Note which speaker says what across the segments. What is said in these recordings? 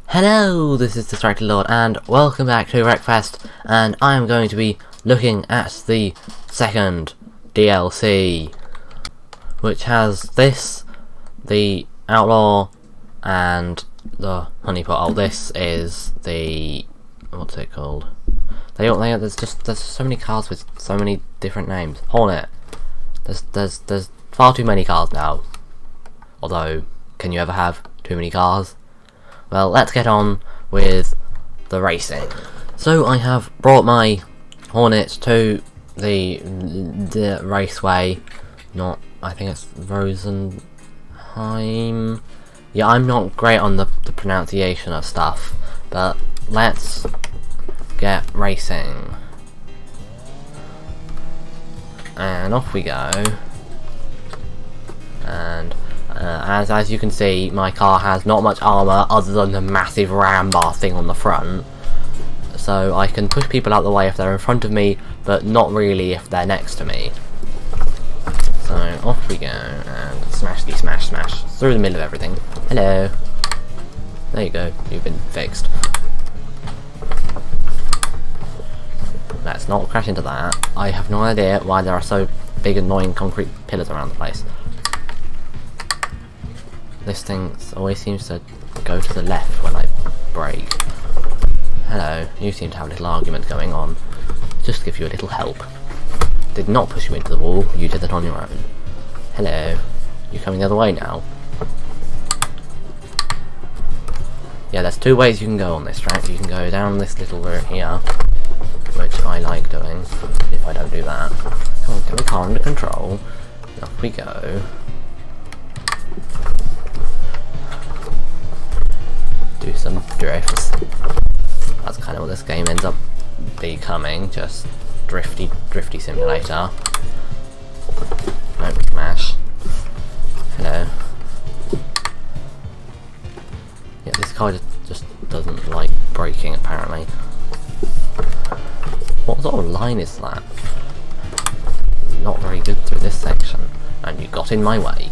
Speaker 1: Hello, this is Distracted Lord, and welcome back to Wreckfest, and I am going to be looking at the second DLC, which has this, the Outlaw, and the Honeypot. Oh, this is the, what's it called? There's so many cars with so many different names. Hornet. There's far too many cars now. Although, can you ever have too many cars? Well, let's get on with the racing. So I have brought my Hornet to the raceway. I think it's Rosenheim. Yeah, I'm not great on the pronunciation of stuff, but let's get racing. And off we go. And as you can see, my car has not much armour other than the massive ram bar thing on the front. So I can push people out the way if they're in front of me, but not really if they're next to me. So off we go, and smashity smash smash through the middle of everything. Hello. There you go, you've been fixed. Let's not crash into that. I have no idea why there are so big annoying concrete pillars around the place. This thing always seems to go to the left when I brake. Hello, you seem to have a little argument going on. Just to give you a little help. Did not push you into the wall, you did that on your own. Hello, you coming the other way now? Yeah, there's two ways you can go on this track. You can go down this little route here, which I like doing, if I don't do that. Come on, get the car under control. Off we go. Do some drifts. That's kind of what this game ends up becoming, just drifty simulator. Don't smash. Hello. Yeah, this car just doesn't like braking apparently. What sort of line is that? Not very good through this section. And you got in my way.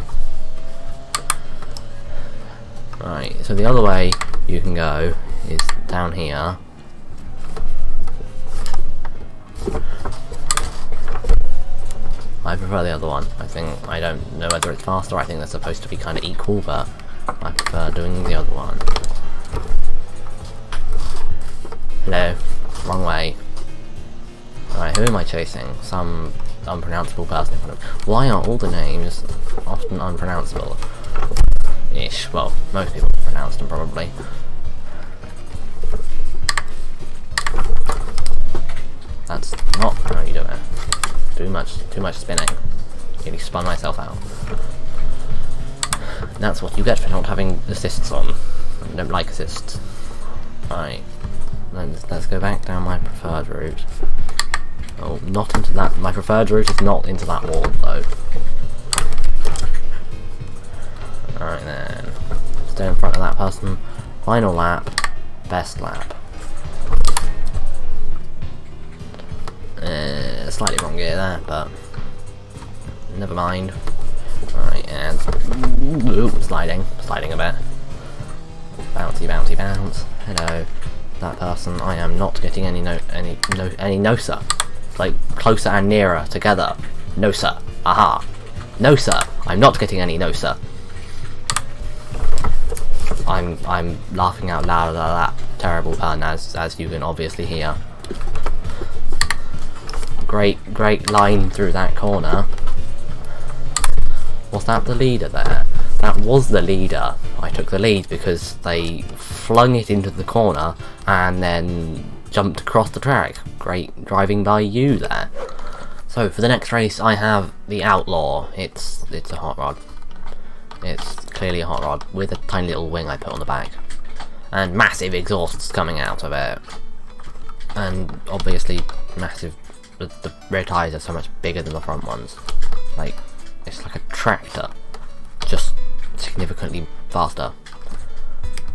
Speaker 1: Right, so the other way you can go is down here. I prefer the other one. I don't know whether it's faster. I think they're supposed to be kind of equal, but I prefer doing the other one. Hello, wrong way. Alright, who am I chasing? Some unpronounceable person in front of me. Why are all the names often unpronounceable? Ish. Well, most people pronounce them probably. That's not how you do it. Too much spinning. Nearly spun myself out. That's what you get for not having assists on. I don't like assists. Right. Let's go back down my preferred route. Oh, not into that. My preferred route is not into that wall though. Alright then. Stay in front of that person. Final lap. Best lap. Slightly wrong gear there, but never mind. Alright, and sliding a bit. Bouncy bounce. Hello. That person. I am not getting any no-sir. Like closer and nearer together. No sir. Aha. No sir. I'm not getting any no sir. I'm laughing out loud at that terrible pun, as you can obviously hear. Great line through that corner. Was that the leader there? That was the leader. I took the lead because they flung it into the corner and then jumped across the track. Great driving by you there. So for the next race I have the Outlaw. It's a hot rod. It's clearly a hot rod with a tiny little wing I put on the back. And massive exhausts coming out of it. And obviously massive, the rear tyres are so much bigger than the front ones. Like, it's like a tractor, just significantly faster.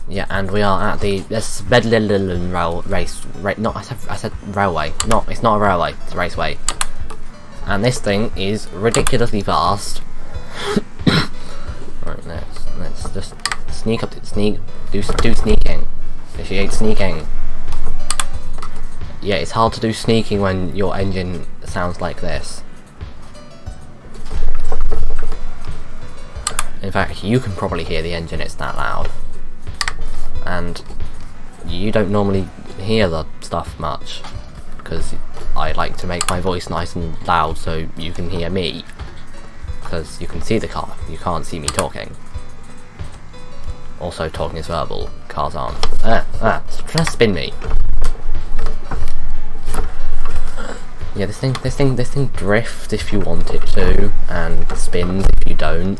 Speaker 1: Yeah, and we are at the Svedlillen I said railway. No, it's not a railway, it's a raceway. And this thing is ridiculously fast. Right, let's just Sneak up, sneak, do sneaking. Initiate sneaking. Yeah, it's hard to do sneaking when your engine sounds like this. In fact, you can probably hear the engine, it's that loud. And you don't normally hear the stuff much, because I like to make my voice nice and loud so you can hear me. Because you can see the car, you can't see me talking. Also, talking is verbal, cars aren't. Trying to spin me. Yeah, this thing drifts if you want it to, and spins if you don't.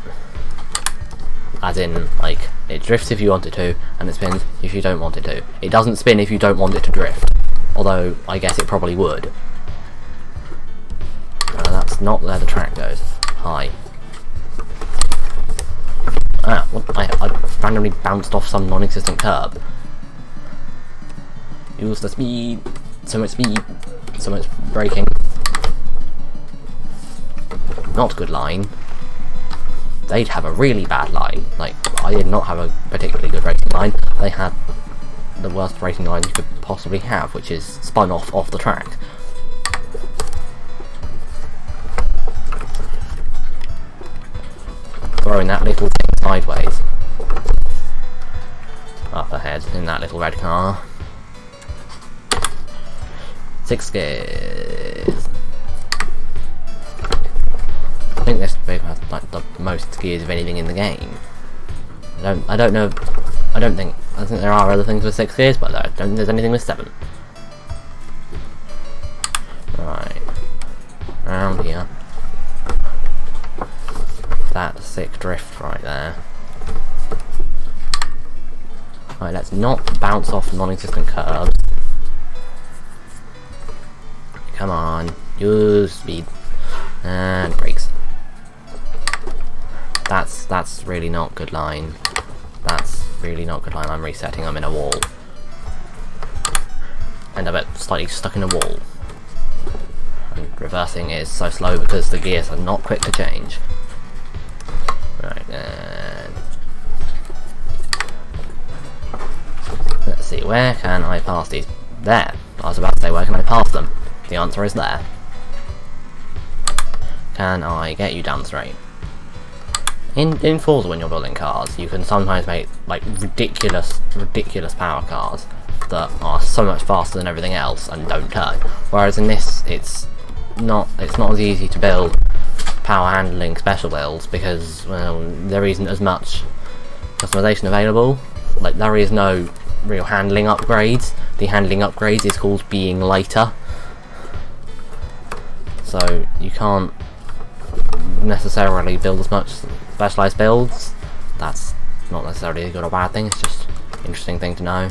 Speaker 1: As in, like, it drifts if you want it to, and it spins if you don't want it to. It doesn't spin if you don't want it to drift. Although, I guess it probably would. That's not where the track goes. Hi. I randomly bounced off some non-existent curb. Use the speed. So much speed. So much braking. Not good line. They'd have a really bad line. Like, I did not have a particularly good racing line. They had the worst racing line you could possibly have, which is spun off the track. Throwing that little thing sideways. Up ahead in that little red car. 6 gears. I think this vehicle has like the most gears of anything in the game. I don't know. I think there are other things with 6 gears, but I don't think there's anything with 7. Right. Around here. That sick drift right there. Right, let's not bounce off non-existent curves. Come on, use speed and brakes. That's really not good line. That's really not good line. I'm resetting. I'm in a wall. End up slightly stuck in a wall. And reversing is so slow because the gears are not quick to change. Right, and let's see, where can I pass these? There! I was about to say, where can I pass them? The answer is there. Can I get you down straight? In Forza, when you're building cars, you can sometimes make like ridiculous power cars that are so much faster than everything else and don't turn. Whereas in this, it's not as easy to build power handling special builds because, well, there isn't as much customization available. Like, there is no real handling upgrades. The handling upgrades is called being lighter. So you can't necessarily build as much specialized builds. That's not necessarily a good or bad thing, it's just an interesting thing to know.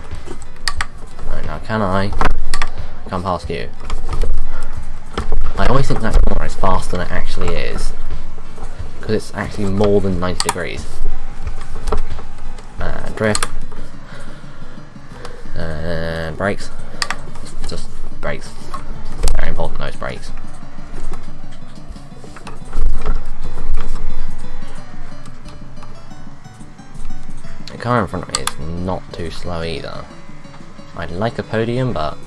Speaker 1: Right, now can I come past you? I always think that corner is faster than it actually is, because it's actually more than 90 degrees. And drift. And brakes. Just brakes. Very important, those brakes. The car in front of me is not too slow either. I'd like a podium, but...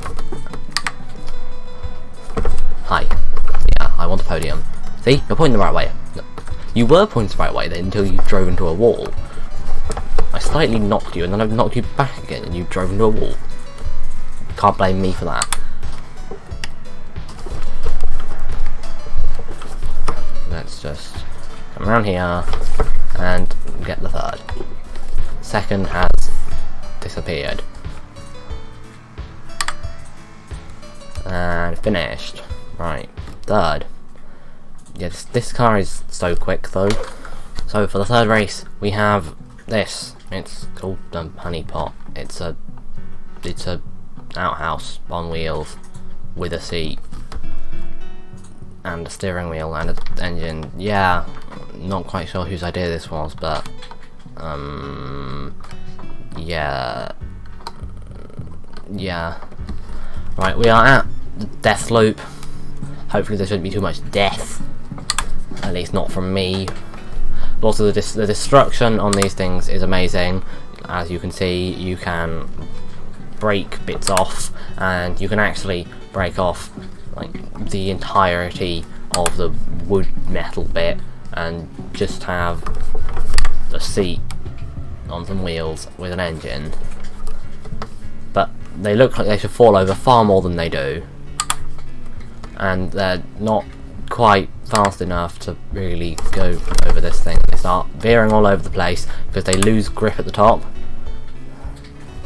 Speaker 1: Hi. Yeah, I want a podium. See? You're pointing the right way. No. You were pointing the right way then until you drove into a wall. I slightly knocked you and then I knocked you back again and you drove into a wall. Can't blame me for that. Let's just come around here and get the third. Second has disappeared. And finished. Right, third. Yes, this car is so quick though. So for the third race, we have this. It's called the Honey Pot. It's a outhouse on wheels with a seat and a steering wheel and an engine. Yeah, not quite sure whose idea this was, but yeah. Right, we are at the death loop. Hopefully there shouldn't be too much death. At least not from me. Also, the destruction on these things is amazing. As you can see, you can break bits off, and you can actually break off like the entirety of the wood metal bit and just have a seat on some wheels with an engine. But they look like they should fall over far more than they do, and they're not quite fast enough to really go over this thing. They start veering all over the place because they lose grip at the top,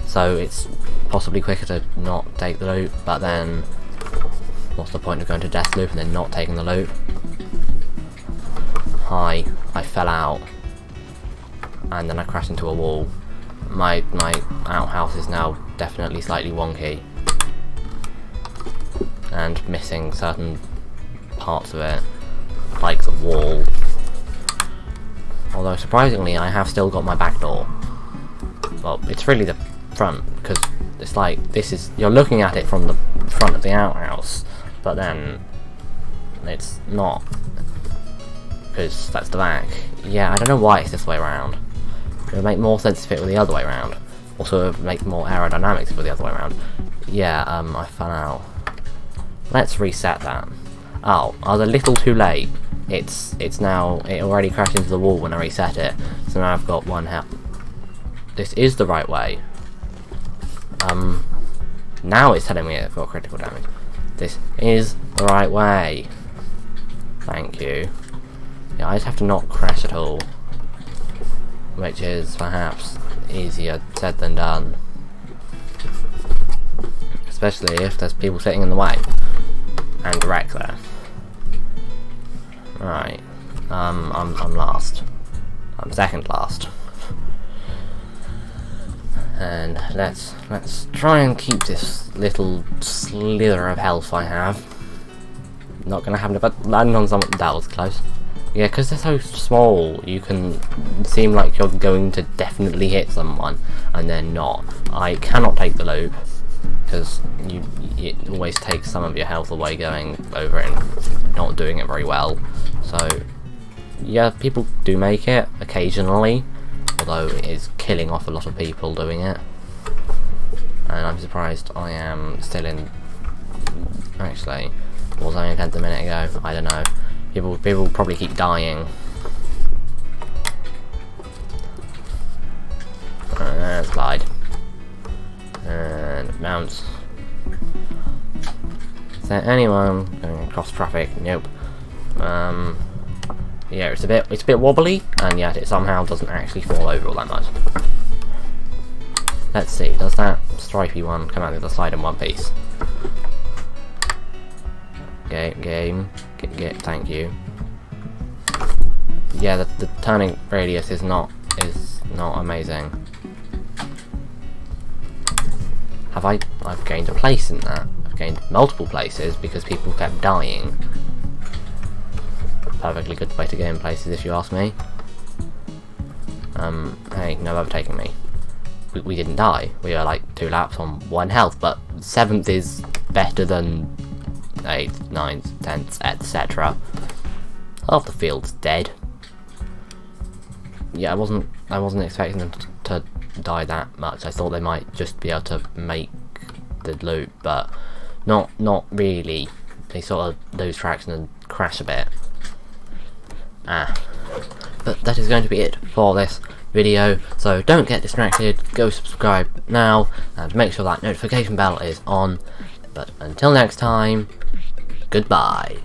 Speaker 1: so it's possibly quicker to not take the loop. But then what's the point of going to death loop and then not taking the loop? I fell out and then I crashed into a wall. My outhouse is now definitely slightly wonky and missing certain parts of it, like the wall. Although surprisingly, I have still got my back door. Well, it's really the front, because it's like you're looking at it from the front of the outhouse, but then it's not, because that's the back. Yeah, I don't know why it's this way around. It would make more sense if it were the other way around. Also, it would make more aerodynamics if it were the other way around. Yeah, I fell out. Let's reset that. Oh, I was a little too late. It's now, it already crashed into the wall when I reset it, so now I've got 1 health. This is the right way. Now it's telling me I've got critical damage. This is the right way. Thank you. Yeah, I just have to not crash at all, which is perhaps easier said than done. Especially if there's people sitting in the way and wreck there. Right, I'm last. I'm second last. And let's try and keep this little slither of health I have. Not gonna happen, but landing on someone that was close. Yeah, because they're so small, you can seem like you're going to definitely hit someone, and they're not. I cannot take the loop, because it always takes some of your health away going over it and not doing it very well. So, yeah, people do make it, occasionally, although it is killing off a lot of people doing it. And I'm surprised I am still in... Actually, was I in 10th a minute ago? I don't know. People probably keep dying. Slide. And bounce. Is there anyone going across traffic? Nope. Yeah, it's a bit wobbly, and yet it somehow doesn't actually fall over all that much. Let's see, does that stripy one come out the other side in one piece? Game, thank you. Yeah, the turning radius is not amazing. I've gained a place in that. I've gained multiple places because people kept dying. Perfectly good way to gain places if you ask me. Hey, no overtaking me. We didn't die. We were like 2 laps on 1 health, but 7th is better than 8th, 9th, 10th, etc. Half the field's dead. Yeah, I wasn't expecting them to die that much. I thought they might just be able to make the loop, but not really. They sort of lose traction and crash a bit. But that is going to be it for this video, so don't get distracted, go subscribe now and make sure that notification bell is on. But until next time, goodbye.